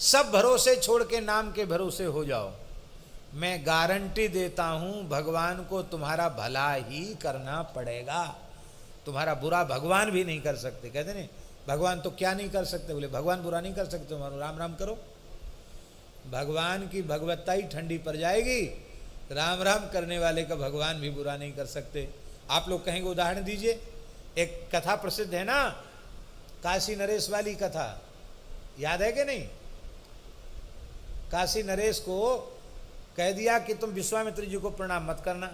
सब भरोसे छोड़ के नाम के भरोसे हो जाओ। मैं गारंटी देता हूं भगवान को तुम्हारा भला ही करना पड़ेगा, तुम्हारा बुरा भगवान भी नहीं कर सकते। कहते नहीं भगवान तो क्या नहीं कर सकते, बोले भगवान बुरा नहीं कर सकते, तुम्हारा राम राम करो। भगवान की भगवत्ता ही ठंडी पड़ जाएगी, राम राम करने वाले का भगवान भी बुरा नहीं कर सकते। आप लोग कहेंगे उदाहरण दीजिए, एक कथा प्रसिद्ध है ना, काशी नरेश वाली कथा, याद है कि नहीं? काशी नरेश को कह दिया कि तुम विश्वामित्र जी को प्रणाम मत करना।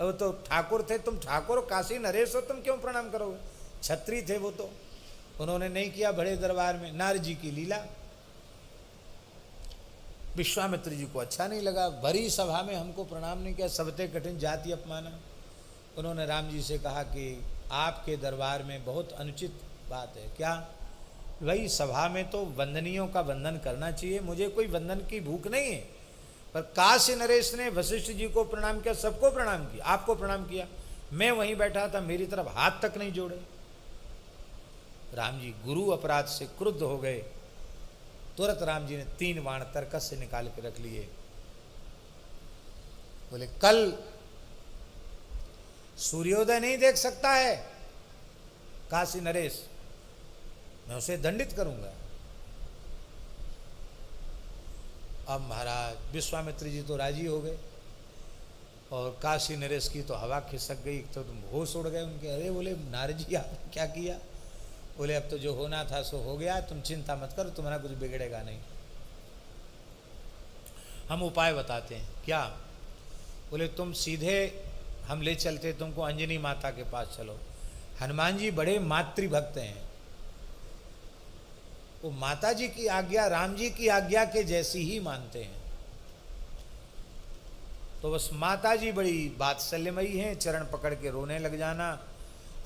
अब तो ठाकुर थे, तुम ठाकुर काशी नरेश हो, तुम क्यों प्रणाम करोगे? छत्री थे वो तो, उन्होंने नहीं किया। बड़े दरबार में नारद जी की लीला, विश्वामित्र जी को अच्छा नहीं लगा, भरी सभा में हमको प्रणाम नहीं किया, सबते कठिन जाति अपमाना। उन्होंने राम जी से कहा कि आपके दरबार में बहुत अनुचित बात है। क्या? भाई सभा में तो वंदनियों का वंदन करना चाहिए, मुझे कोई वंदन की भूख नहीं है। पर काशी नरेश ने वशिष्ठ जी को प्रणाम किया, सबको प्रणाम किया, आपको प्रणाम किया, मैं वहीं बैठा था, मेरी तरफ हाथ तक नहीं जोड़े। राम जी गुरु अपराध से क्रुद्ध हो गए, तुरंत राम जी ने 3 बाण तरकस से निकाल के रख लिए। बोले कल सूर्योदय नहीं देख सकता है काशी नरेश, मैं उसे दंडित करूंगा। अब महाराज विश्वामित्र जी तो राजी हो गए और काशी नरेश की तो हवा खिसक गई, तो तुम होश उड़ गए उनके। अरे बोले नारद जी आपने क्या किया? बोले अब तो जो होना था सो हो गया, तुम चिंता मत करो, तुम्हारा कुछ बिगड़ेगा नहीं। हम उपाय बताते हैं। क्या? बोले तुम सीधे हम ले चलते तुमको अंजनी माता के पास, चलो। हनुमान जी बड़े मातृभक्त हैं, वो माता जी की आज्ञा राम जी की आज्ञा के जैसी ही मानते हैं। तो बस माता जी बड़ी वात्सल्यमयी हैं, चरण पकड़ के रोने लग जाना,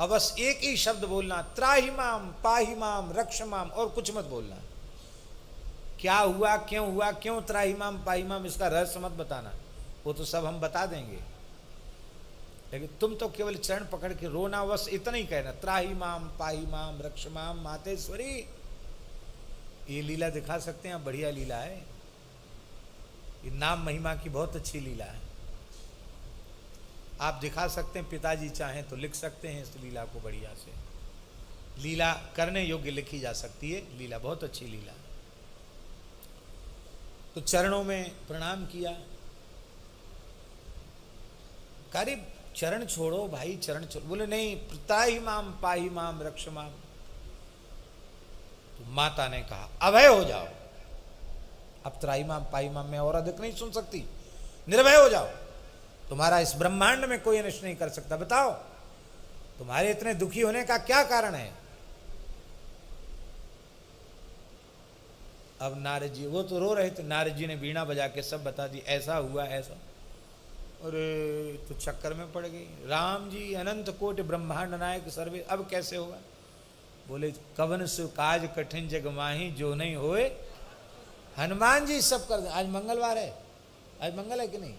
और बस एक ही शब्द बोलना, त्राहि माम पाहि माम रक्ष माम, और कुछ मत बोलना। क्या हुआ, क्यों त्राहि माम पाहि माम, इसका रहस्य मत बताना, वो तो सब हम बता देंगे, लेकिन तुम तो केवल चरण पकड़ के रोना, बस इतना ही कहना, त्राहि माम पाहि माम रक्ष माम मातेश्वरी। ये लीला दिखा सकते हैं, बढ़िया लीला है, ये नाम महिमा की बहुत अच्छी लीला है, आप दिखा सकते हैं। पिताजी चाहें तो लिख सकते हैं इस लीला को, बढ़िया से लीला करने योग्य लिखी जा सकती है, लीला बहुत अच्छी लीला। तो चरणों में प्रणाम किया, करीब चरण छोड़ो भाई, चरण छोड़ो। बोले नहीं, त्राहि माम पाहि माम रक्ष माम। तो माता ने कहा अभय हो जाओ, अब त्राहि माम पाहि माम में और अधिक नहीं सुन सकती, निर्भय हो जाओ, तुम्हारा इस ब्रह्मांड में कोई अनिष्ट नहीं कर सकता। बताओ तुम्हारे इतने दुखी होने का क्या कारण है? अब नारद जी, वो तो रो रहे थे, नारद जी ने वीणा बजा के सब बता दी, ऐसा हुआ ऐसा। अरे तो चक्कर में पड़ गई। राम जी अनंत कोटि ब्रह्मांड नायक सर्वे, अब कैसे होगा? बोले कवन सु काज कठिन जग माही, जो नहीं होए हनुमान जी सब कर दे। आज मंगलवार है, आज मंगल है कि नहीं?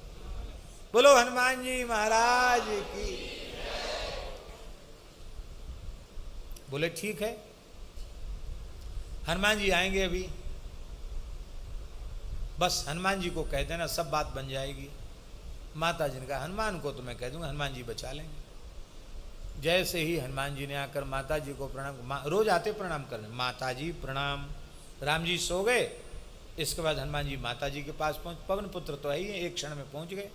बोलो हनुमान जी महाराज की। बोले ठीक है, हनुमान जी आएंगे अभी, बस हनुमान जी को कह देना, सब बात बन जाएगी। माता जी ने कहा हनुमान को तो मैं कह दूंगा, हनुमान जी बचा लेंगे। जैसे ही हनुमान जी ने आकर माता जी को प्रणाम, रोज आते प्रणाम करने, माता जी प्रणाम। राम जी सो गए, इसके बाद हनुमान जी माता जी के पास पहुंच, पवन पुत्र तो है ही, एक क्षण में पहुंच गए।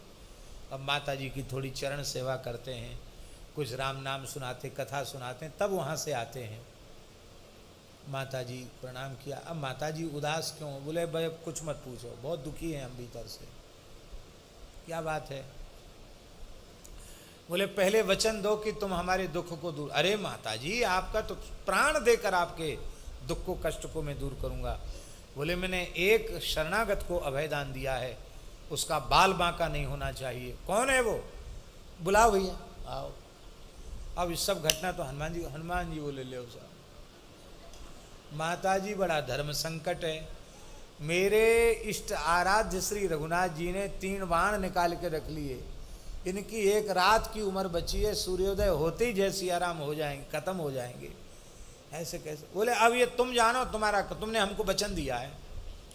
अब माता जी की थोड़ी चरण सेवा करते हैं, कुछ राम नाम सुनाते, कथा सुनाते हैं, तब वहाँ से आते हैं। माता जी प्रणाम किया। अब माता जी उदास क्यों? बोले भाई कुछ मत पूछो, बहुत दुखी हैं हम भीतर से। क्या बात है? बोले पहले वचन दो कि तुम हमारे दुख को दूर। अरे माता जी आपका तो प्राण देकर आपके दुख को कष्ट को मैं दूर करूंगा। बोले मैंने एक शरणागत को अभयदान दिया है, उसका बाल बांका नहीं होना चाहिए। कौन है वो? बुलाओ भैया आओ। अब इस सब घटना तो हनुमान जी बोले ले साहब, माता जी बड़ा धर्म संकट है, मेरे इष्ट आराध्य श्री रघुनाथ जी ने 3 बाण निकाल के रख लिए, इनकी एक रात की उम्र बची है, सूर्योदय होते ही जैसी आराम हो जाएंगे, खत्म हो जाएंगे, ऐसे कैसे? बोले अब ये तुम जानो, तुम्हारा, तुमने हमको वचन दिया है,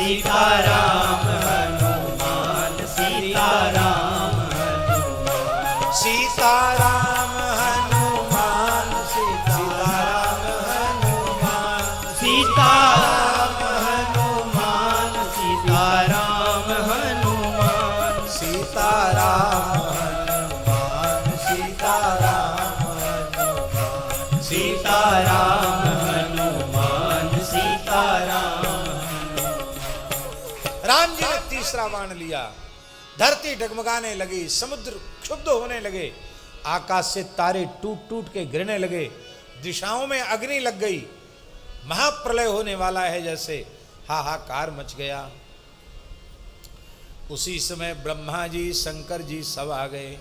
सीताराम हनुमान सीताराम हनुमान सीताराम हनुमान सीताराम हनुमान सीताराम हनुमान सीताराम हनुमान सीताराम हनुमान सीताराम हनुमान सीताराम हनुमान सीताराम। राम जी ने तीसरा बाण लिया, धरती डगमगाने लगी, समुद्र क्षुब्ध होने लगे, आकाश से तारे टूट टूट के गिरने लगे, दिशाओं में अग्नि लग गई, महाप्रलय होने वाला है जैसे, हाहाकार मच गया। उसी समय ब्रह्मा जी शंकर जी सब आ गए,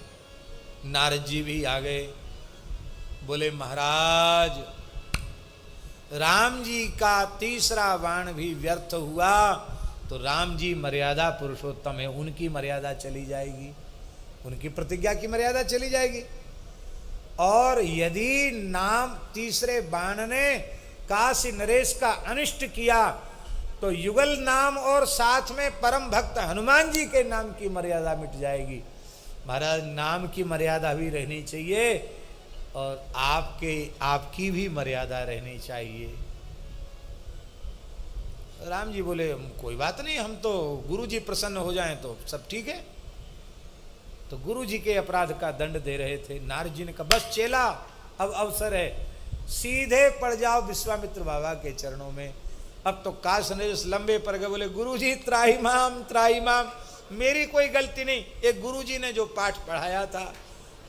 नारद जी भी आ गए। बोले महाराज राम जी का तीसरा बाण भी व्यर्थ हुआ तो राम जी मर्यादा पुरुषोत्तम है, उनकी मर्यादा चली जाएगी, उनकी प्रतिज्ञा की मर्यादा चली जाएगी। और यदि नाम तीसरे बाण ने काशी नरेश का अनिष्ट किया तो युगल नाम और साथ में परम भक्त हनुमान जी के नाम की मर्यादा मिट जाएगी। महाराज नाम की मर्यादा भी रहनी चाहिए और आपकी भी मर्यादा रहनी चाहिए। राम जी बोले कोई बात नहीं, हम तो गुरु जी प्रसन्न हो जाएं तो सब ठीक है। तो गुरु जी के अपराध का दंड दे रहे थे। नारद जी ने कहा बस चेला अब अवसर है, सीधे पड़ जाओ विश्वामित्र बाबा के चरणों में। अब तो काश नरेश लंबे पड़ गए, बोले गुरु जी त्राही माम, मेरी कोई गलती नहीं, एक गुरु जी ने जो पाठ पढ़ाया था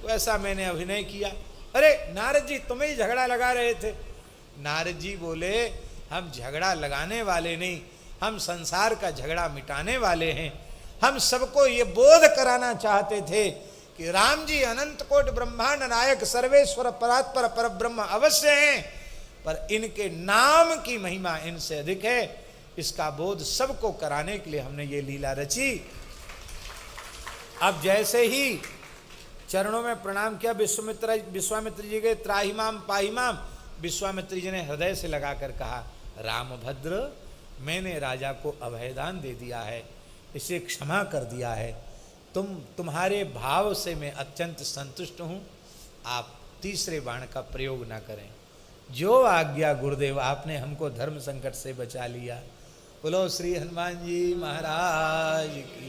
वैसा मैंने अभिनय किया। अरे नारद जी तुम्हें ही झगड़ा लगा रहे थे। नारद जी बोले हम झगड़ा लगाने वाले नहीं, हम संसार का झगड़ा मिटाने वाले हैं। हम सबको ये बोध कराना चाहते थे कि राम जी अनंत कोटि ब्रह्मांड नायक सर्वेश्वर परात्पर परब्रह्म अवश्य हैं, पर इनके नाम की महिमा इनसे अधिक है। इसका बोध सबको कराने के लिए हमने ये लीला रची। अब जैसे ही चरणों में प्रणाम किया विश्वामित्र जी के त्राहिमाम पाहिमाम, विश्वामित्र जी ने हृदय से लगाकर कहा रामभद्र मैंने राजा को अभयदान दे दिया है, इसे क्षमा कर दिया है, तुम्हारे भाव से मैं अत्यंत संतुष्ट हूँ, आप तीसरे बाण का प्रयोग ना करें। जो आज्ञा गुरुदेव, आपने हमको धर्म संकट से बचा लिया। बोलो श्री हनुमान जी महाराज की।